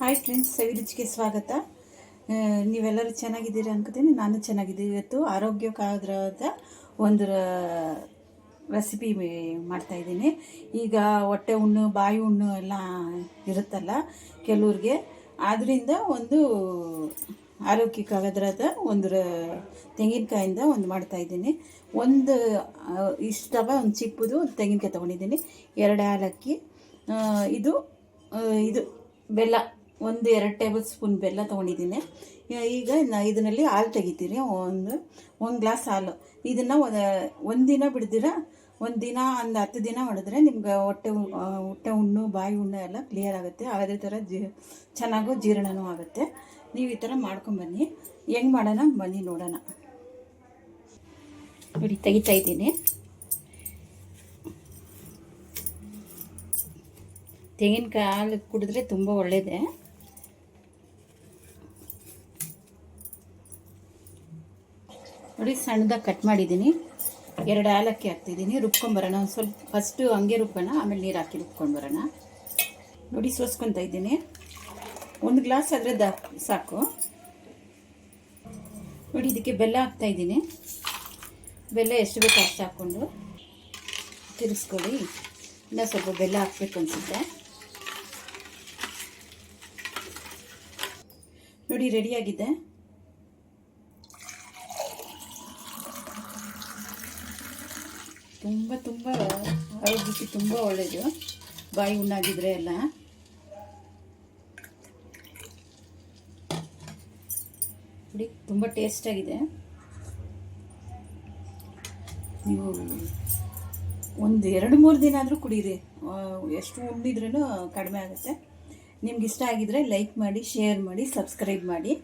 Hi friends, ಸವಿರುಚಿಗೆ ಸ್ವಾಗತ. ನೀವೆಲ್ಲರೂ ಚೆನ್ನಾಗಿದ್ದೀರಾ ಅನ್ಕೋತೀನಿ. ನಾನು ಚೆನ್ನಾಗಿದ್ದೀನಿ. ಇವತ್ತು ಆರೋಗ್ಯಕರವಾದ ಒಂದು ರೆಸಿಪಿ ಮಾಡ್ತಾಯಿದ್ದೀನಿ. ಈಗ ಹೊಟ್ಟೆ ಹುಣ್ಣು, ಬಾಯಿ ಹುಣ್ಣು ಎಲ್ಲ ಇರುತ್ತಲ್ಲ ಕೆಲವ್ರಿಗೆ, ಆದ್ದರಿಂದ ಒಂದು ಆರೋಗ್ಯಕರವಾದ ಒಂದು ತೆಂಗಿನಕಾಯಿಂದ ಒಂದು ಮಾಡ್ತಾಯಿದ್ದೀನಿ. ಒಂದು ಇಷ್ಟವ ಒಂದು ಚಿಕ್ಕದು ತೆಂಗಿನಕಾಯಿ ತೊಗೊಂಡಿದ್ದೀನಿ. 2 ಏಲಕ್ಕಿ, ಇದು ಇದು ಬೆಲ್ಲ, 1-2 ಟೇಬಲ್ ಸ್ಪೂನ್ ಬೆಲ್ಲ ತೊಗೊಂಡಿದ್ದೀನಿ. ಈಗ ಇದರಲ್ಲಿ ಹಾಲು ತೆಗಿತೀನಿ. ಒಂದು ಗ್ಲಾಸ್ ಹಾಲು. ಇದನ್ನು ಒಂದಿನ ಬಿಡ್ದಿರ, ಒಂದಿನ ಒಂದು 10 ದಿನ ಮಾಡಿದ್ರೆ ನಿಮ್ಗೆ ಹೊಟ್ಟೆ ಹುಣ್ಣು, ಬಾಯಿ ಹುಣ್ಣು ಎಲ್ಲ ಕ್ಲಿಯರ್ ಆಗುತ್ತೆ. ಅದೇ ಥರ ಚೆನ್ನಾಗೂ ಜೀರ್ಣನೂ ಆಗುತ್ತೆ. ನೀವು ಈ ಥರ ಮಾಡ್ಕೊಂಬನ್ನಿ. ಹೆಂಗೆ ಮಾಡೋಣ ಬನ್ನಿ ನೋಡೋಣ. ನೋಡಿ, ತೆಗಿತಾ ಇದ್ದೀನಿ. ತೆಂಗಿನಕಾಯಿ ಹಾಲು ಕುಡಿದ್ರೆ ತುಂಬ ಒಳ್ಳೆಯದೇ. ನೋಡಿ, ಸಣ್ಣದಾಗಿ ಕಟ್ ಮಾಡಿದ್ದೀನಿ. 2 ಏಲಕ್ಕಿ ಹಾಕ್ತಿದ್ದೀನಿ. ರುಬ್ಕೊಂಬರೋಣ. ಒಂದು ಸ್ವಲ್ಪ ಫಸ್ಟು ಹಂಗೆ ರುಬ್ಬೋಣ, ಆಮೇಲೆ ನೀರು ಹಾಕಿ ರುಬ್ಕೊಂಡು ಬರೋಣ. ನೋಡಿ, ಸೋಸ್ಕೊತಾ ಇದ್ದೀನಿ. 1 ಗ್ಲಾಸ್ ಆದರೆ ಸಾಕು. ನೋಡಿ, ಇದಕ್ಕೆ ಬೆಲ್ಲ ಹಾಕ್ತಾಯಿದ್ದೀನಿ. ಬೆಲ್ಲ ಎಷ್ಟು ಬೇಕು ಅಷ್ಟು ಹಾಕ್ಕೊಂಡು ತಿರ್ಗಿಸ್ಕೊಳ್ಳಿ. ಇನ್ನೂ ಸ್ವಲ್ಪ ಬೆಲ್ಲ ಹಾಕ್ಬೇಕು ಅನಿಸುತ್ತೆ. ನೋಡಿ, ರೆಡಿಯಾಗಿದೆ. ತುಂಬ ಆರೋಗ್ಯಕ್ಕೆ ತುಂಬ ಒಳ್ಳೆಯದು, ಬಾಯಿ ಹುಣ್ಣಾಗಿದ್ರೆ ಎಲ್ಲ. ನೋಡಿ, ತುಂಬ ಟೇಸ್ಟಾಗಿದೆ. ನೀವು ಒಂದು 2-3 ದಿನ ಆದರೂ ಕುಡೀರಿ. ಎಷ್ಟು ಹುಣ್ಣಿದ್ರೂ ಕಡಿಮೆ ಆಗುತ್ತೆ. ನಿಮ್ಗೆ ಇಷ್ಟ ಆಗಿದ್ರೆ ಲೈಕ್ ಮಾಡಿ, ಶೇರ್ ಮಾಡಿ, ಸಬ್ಸ್ಕ್ರೈಬ್ ಮಾಡಿ.